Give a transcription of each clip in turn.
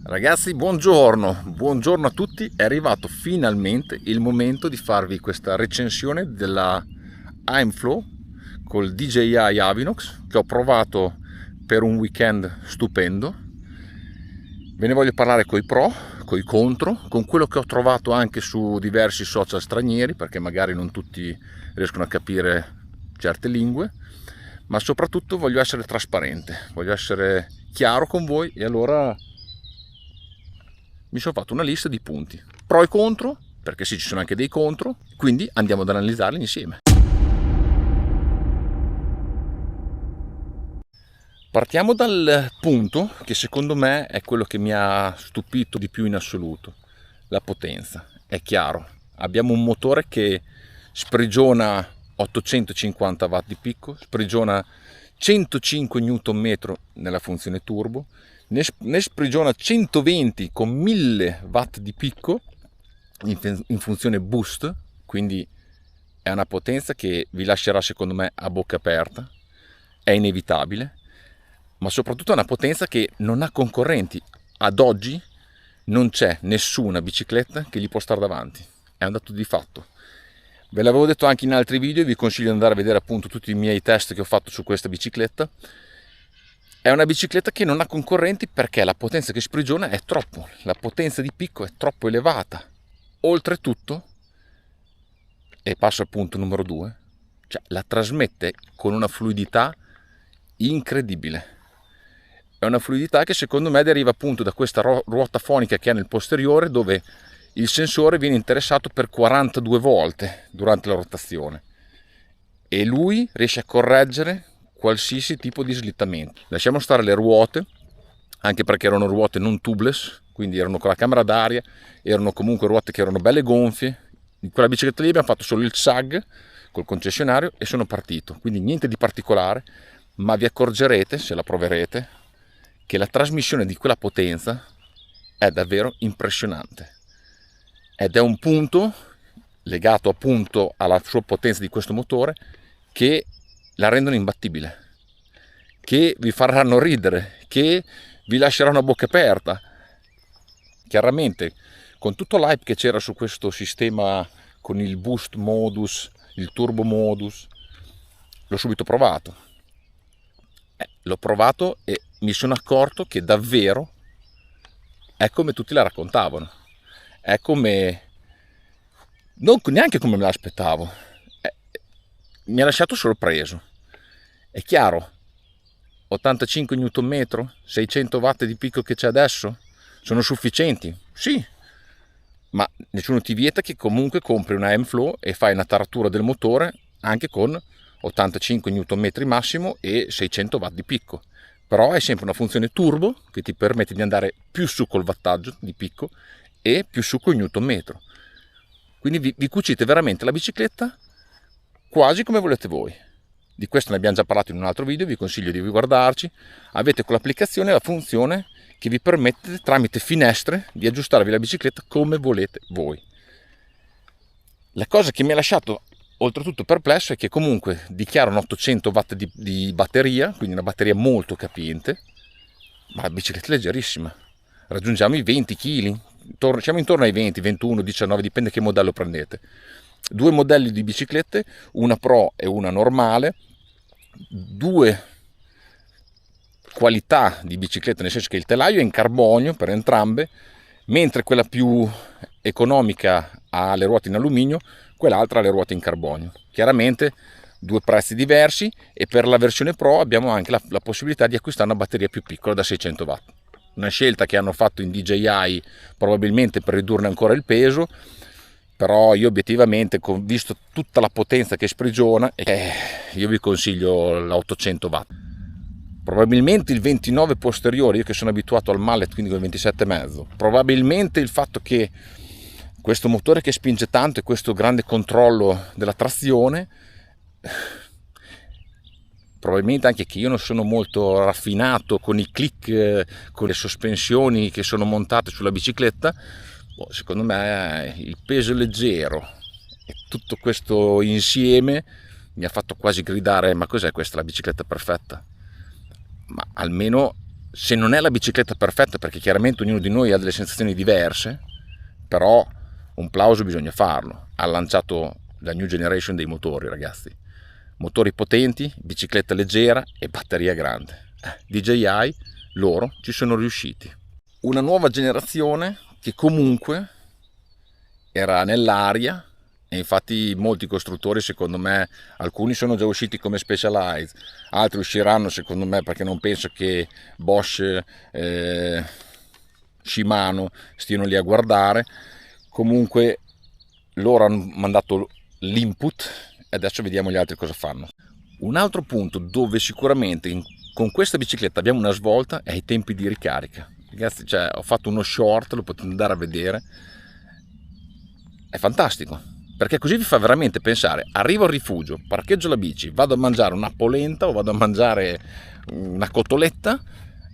Ragazzi, buongiorno a tutti. È arrivato finalmente il momento di farvi questa recensione della Aimflow col DJI Avinox che ho provato per un weekend stupendo. Ve ne voglio parlare coi pro, coi contro, con quello che ho trovato anche su diversi social stranieri, perché magari non tutti riescono a capire certe lingue, ma soprattutto voglio essere trasparente, voglio essere chiaro con voi, e allora mi sono fatto una lista di punti pro e contro, perché sì, ci sono anche dei contro, quindi andiamo ad analizzarli insieme. Partiamo dal punto che secondo me è quello che mi ha stupito di più in assoluto: la potenza. È chiaro, abbiamo un motore che sprigiona 850 watt di picco, sprigiona 105 Nm nella funzione turbo, ne sprigiona 120 con 1000 watt di picco in funzione boost, quindi è una potenza che vi lascerà secondo me a bocca aperta, è inevitabile, ma soprattutto è una potenza che non ha concorrenti. Ad oggi non c'è nessuna bicicletta che gli può stare davanti, è un dato di fatto. Ve l'avevo detto anche in altri video, vi consiglio di andare a vedere appunto tutti i miei test che ho fatto su questa bicicletta. È una bicicletta che non ha concorrenti perché la potenza che sprigiona è troppo, la potenza di picco è troppo elevata. Oltretutto, e passo al punto numero 2, cioè la trasmette con una fluidità incredibile. È una fluidità che secondo me deriva appunto da questa ruota fonica che ha nel posteriore, dove il sensore viene interessato per 42 volte durante la rotazione e lui riesce a correggere qualsiasi tipo di slittamento. Lasciamo stare le ruote, anche perché erano ruote non tubeless, quindi erano con la camera d'aria, erano comunque ruote che erano belle gonfie. In quella bicicletta lì abbiamo fatto solo il SAG col concessionario e sono partito, quindi niente di particolare, ma vi accorgerete, se la proverete, che la trasmissione di quella potenza è davvero impressionante, ed è un punto legato appunto alla sua potenza di questo motore che la rendono imbattibile, che vi faranno ridere, che vi lasceranno a bocca aperta. Chiaramente, con tutto l'hype che c'era su questo sistema con il boost modus, il turbo modus, l'ho subito provato. L'ho provato e mi sono accorto che davvero è come tutti la raccontavano, è come, non neanche come me l'aspettavo, mi ha lasciato sorpreso. È chiaro, 85 Nm, 600 watt di picco che c'è adesso sono sufficienti? Sì, ma nessuno ti vieta che comunque compri una Aimflow e fai una taratura del motore anche con 85 Nm massimo e 600 watt di picco. Però è sempre una funzione turbo che ti permette di andare più su col wattaggio di picco e più su col Newton metro. Quindi vi cucite veramente la bicicletta quasi come volete voi. Di questo ne abbiamo già parlato in un altro video, vi consiglio di guardarci. Avete con l'applicazione la funzione che vi permette tramite finestre di aggiustarvi la bicicletta come volete voi. La cosa che mi ha lasciato oltretutto perplesso è che comunque dichiarano 800 watt di batteria, quindi una batteria molto capiente, ma la bicicletta è leggerissima. Raggiungiamo i 20 kg, siamo intorno ai 20, 21, 19, dipende che modello prendete. Due modelli di biciclette, una Pro e una normale, due qualità di bicicletta, nel senso che il telaio è in carbonio per entrambe, mentre quella più economica ha le ruote in alluminio, quell'altra ha le ruote in carbonio. Chiaramente due prezzi diversi, e per la versione Pro abbiamo anche la possibilità di acquistare una batteria più piccola da 600 watt. Una scelta che hanno fatto in DJI probabilmente per ridurne ancora il peso, però io obiettivamente, visto tutta la potenza che sprigiona, io vi consiglio la 800 watt. Probabilmente il 29 posteriore, io che sono abituato al mallet, quindi con il 27,5, probabilmente il fatto che questo motore che spinge tanto e questo grande controllo della trazione, probabilmente anche che io non sono molto raffinato con i click, con le sospensioni che sono montate sulla bicicletta, secondo me il peso leggero e tutto questo insieme mi ha fatto quasi gridare: ma cos'è questa, la bicicletta perfetta? Ma almeno se non è la bicicletta perfetta, perché chiaramente ognuno di noi ha delle sensazioni diverse, però un plauso bisogna farlo. Ha lanciato la new generation dei motori, ragazzi. Motori potenti, bicicletta leggera e batteria grande. DJI, loro ci sono riusciti. Una nuova generazione che comunque era nell'aria, e infatti molti costruttori, secondo me, alcuni sono già usciti come Specialized, altri usciranno secondo me, perché non penso che Bosch, Shimano stiano lì a guardare. Comunque loro hanno mandato l'input e adesso vediamo gli altri cosa fanno. Un altro punto dove sicuramente con questa bicicletta abbiamo una svolta è i tempi di ricarica. Ragazzi, cioè, ho fatto uno short, lo potete andare a vedere, è fantastico, perché così vi fa veramente pensare: arrivo al rifugio, parcheggio la bici, vado a mangiare una polenta o vado a mangiare una cotoletta,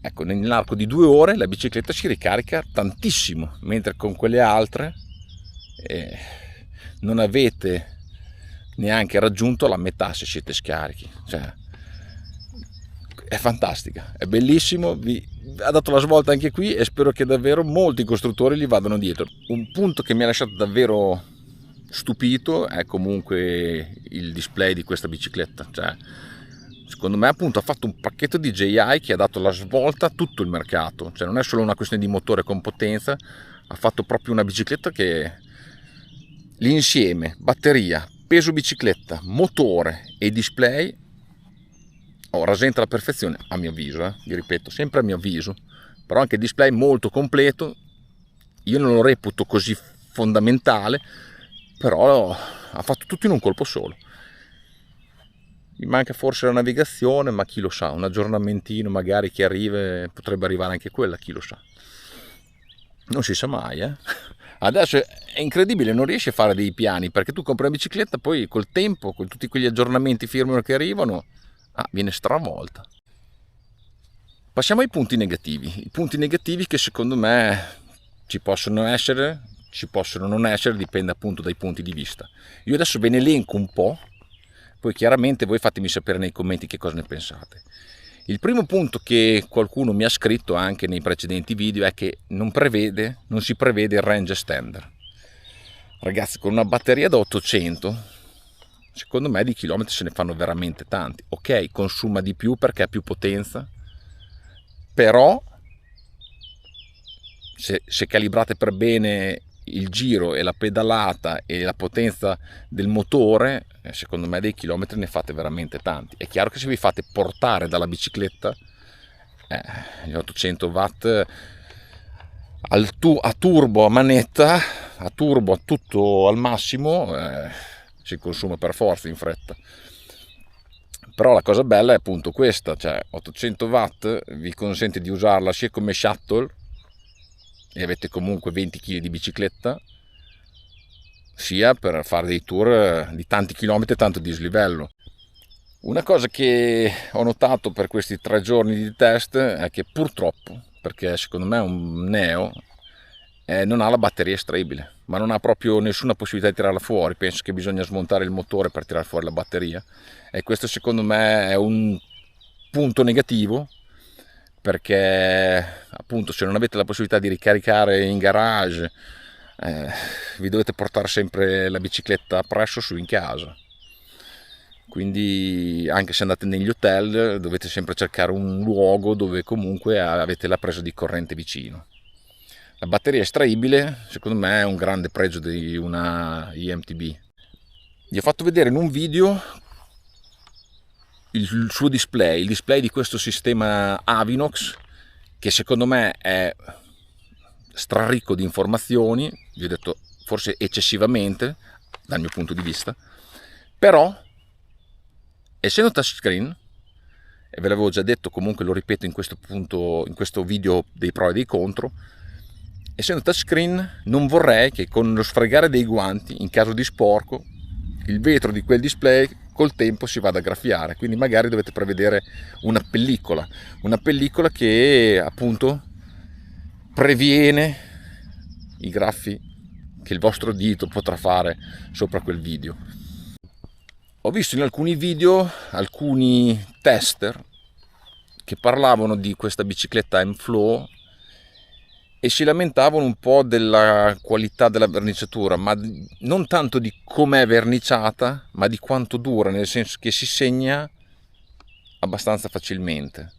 ecco, nell'arco di 2 ore la bicicletta si ricarica tantissimo, mentre con quelle altre non avete neanche raggiunto la metà se siete scarichi. Cioè, è fantastica, è bellissimo, ha dato la svolta anche qui e spero che davvero molti costruttori gli vadano dietro. Un punto che mi ha lasciato davvero stupito è comunque il display di questa bicicletta. Cioè, secondo me appunto ha fatto un pacchetto di DJI che ha dato la svolta a tutto il mercato. Cioè, non è solo una questione di motore con potenza, ha fatto proprio una bicicletta che l'insieme batteria, peso bicicletta, motore e display rasenta alla perfezione, a mio avviso, vi ripeto, sempre a mio avviso, però anche il display molto completo. Io non lo reputo così fondamentale, però ha fatto tutto in un colpo solo. Mi manca forse la navigazione, ma chi lo sa, un aggiornamentino magari che arriva, potrebbe arrivare anche quella, chi lo sa, non si sa mai, Adesso è incredibile, non riesci a fare dei piani, perché tu compri una bicicletta, poi col tempo, con tutti quegli aggiornamenti firmware che arrivano, viene stravolta. Passiamo ai punti negativi. I punti negativi che secondo me ci possono essere, ci possono non essere, dipende appunto dai punti di vista. Io adesso ve ne elenco un po', poi chiaramente voi fatemi sapere nei commenti che cosa ne pensate. Il primo punto che qualcuno mi ha scritto anche nei precedenti video è che non si prevede il range extender. Ragazzi, con una batteria da 800, secondo me di chilometri se ne fanno veramente tanti. Ok, consuma di più perché ha più potenza, però se calibrate per bene il giro e la pedalata e la potenza del motore, secondo me dei chilometri ne fate veramente tanti. È chiaro che se vi fate portare dalla bicicletta, gli 800 watt a turbo, a manetta, a turbo, a tutto al massimo, si consuma per forza in fretta. Però la cosa bella è appunto questa, cioè 800 watt vi consente di usarla sia come shuttle, e avete comunque 20 kg di bicicletta, sia per fare dei tour di tanti chilometri, tanto dislivello. Una cosa che ho notato per questi 3 giorni di test è che purtroppo, perché secondo me un Neo non ha la batteria estraibile, ma non ha proprio nessuna possibilità di tirarla fuori. Penso che bisogna smontare il motore per tirare fuori la batteria, e questo secondo me è un punto negativo, perché appunto se non avete la possibilità di ricaricare in garage, vi dovete portare sempre la bicicletta appresso su in casa. Quindi anche se andate negli hotel dovete sempre cercare un luogo dove comunque avete la presa di corrente vicino. La batteria estraibile secondo me è un grande pregio di una IMTB. Vi ho fatto vedere in un video il suo display, il display di questo sistema Avinox, che secondo me è straricco di informazioni, vi ho detto forse eccessivamente dal mio punto di vista, però essendo touchscreen, e ve l'avevo già detto, comunque lo ripeto in questo video dei pro e dei contro, essendo touchscreen non vorrei che con lo sfregare dei guanti, in caso di sporco, il vetro di quel display col tempo si vada a graffiare. Quindi magari dovete prevedere una pellicola che appunto previene i graffi che il vostro dito potrà fare sopra quel video. Ho visto in alcuni video alcuni tester che parlavano di questa bicicletta M-Flow e si lamentavano un po' della qualità della verniciatura, ma non tanto di com'è verniciata, ma di quanto dura, nel senso che si segna abbastanza facilmente.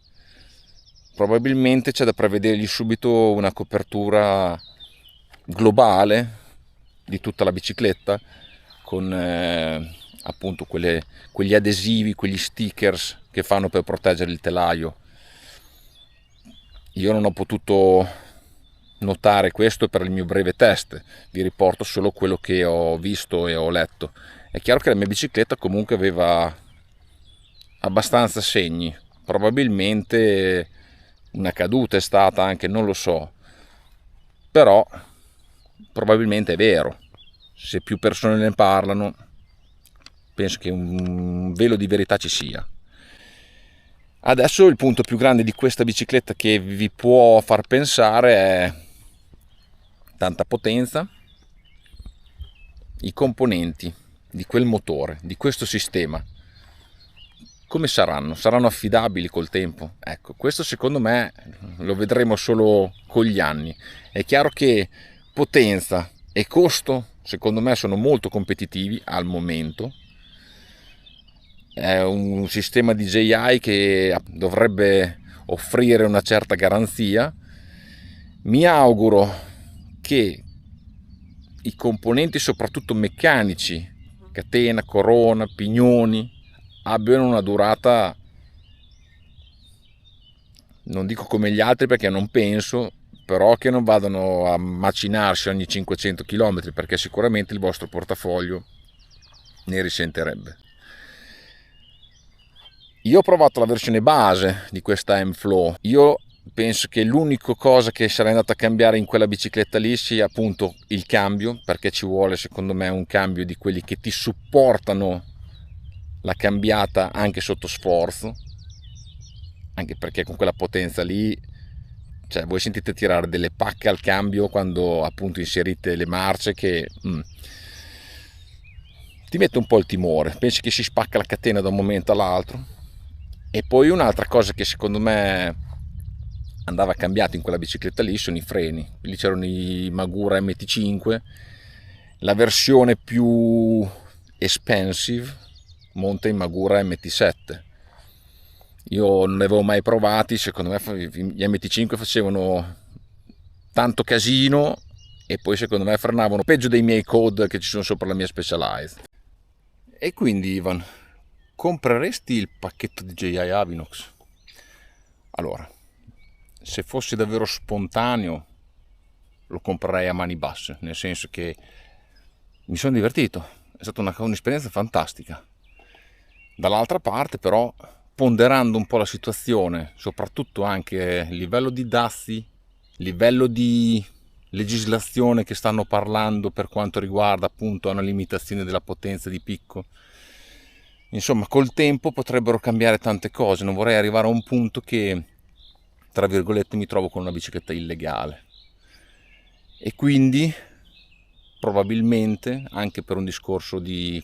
Probabilmente c'è da prevedergli subito una copertura globale di tutta la bicicletta con appunto quegli adesivi, quegli stickers che fanno per proteggere il telaio. Io non ho potuto notare questo per il mio breve test, vi riporto solo quello che ho visto e ho letto. È chiaro che la mia bicicletta comunque aveva abbastanza segni, probabilmente una caduta è stata anche, non lo so, però probabilmente è vero. Se più persone ne parlano, penso che un velo di verità ci sia. Adesso il punto più grande di questa bicicletta che vi può far pensare è tanta potenza, i componenti di quel motore, di questo sistema. Come saranno? Saranno affidabili col tempo? Ecco, questo secondo me lo vedremo solo con gli anni. È chiaro che potenza e costo secondo me sono molto competitivi al momento. È un sistema DJI che dovrebbe offrire una certa garanzia. Mi auguro che i componenti, soprattutto meccanici, catena, corona, pignoni, abbiano una durata, non dico come gli altri perché non penso, però che non vadano a macinarsi ogni 500 km, perché sicuramente il vostro portafoglio ne risentirebbe. Io ho provato la versione base di questa M-Flow. Io penso che l'unica cosa che sarei andato a cambiare in quella bicicletta lì sia appunto il cambio, perché ci vuole secondo me un cambio di quelli che ti supportano la cambiata anche sotto sforzo, anche perché con quella potenza lì, cioè voi sentite tirare delle pacche al cambio quando appunto inserite le marce che ti mette un po' il timore, pensi che si spacca la catena da un momento all'altro. E poi un'altra cosa che secondo me andava cambiato in quella bicicletta lì sono i freni. Lì c'erano i Magura MT5, la versione più expensive monta in Magura MT7. Io non ne avevo mai provati, secondo me gli MT5 facevano tanto casino e poi secondo me frenavano peggio dei miei code che ci sono sopra la mia Specialized. E quindi Ivan, compreresti il pacchetto DJI Avinox? Allora, se fossi davvero spontaneo lo comprerei a mani basse, nel senso che mi sono divertito, è stata un'esperienza fantastica. Dall'altra parte però, ponderando un po' la situazione, soprattutto anche il livello di dazi, livello di legislazione che stanno parlando per quanto riguarda appunto una limitazione della potenza di picco, insomma col tempo potrebbero cambiare tante cose. Non vorrei arrivare a un punto che tra virgolette mi trovo con una bicicletta illegale, e quindi probabilmente anche per un discorso di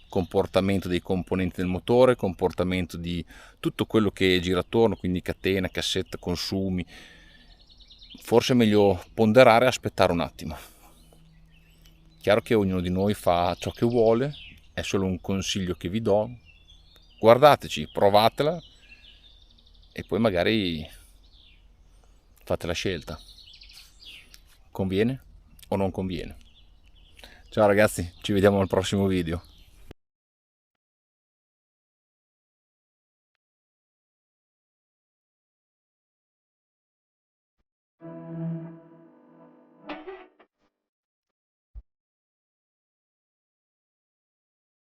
comportamento dei componenti del motore, comportamento di tutto quello che gira attorno, quindi catena, cassetta, consumi, forse è meglio ponderare e aspettare un attimo. Chiaro che ognuno di noi fa ciò che vuole, è solo un consiglio che vi do. Guardateci, provatela e poi magari fate la scelta. Conviene o non conviene? Ciao ragazzi, ci vediamo al prossimo video.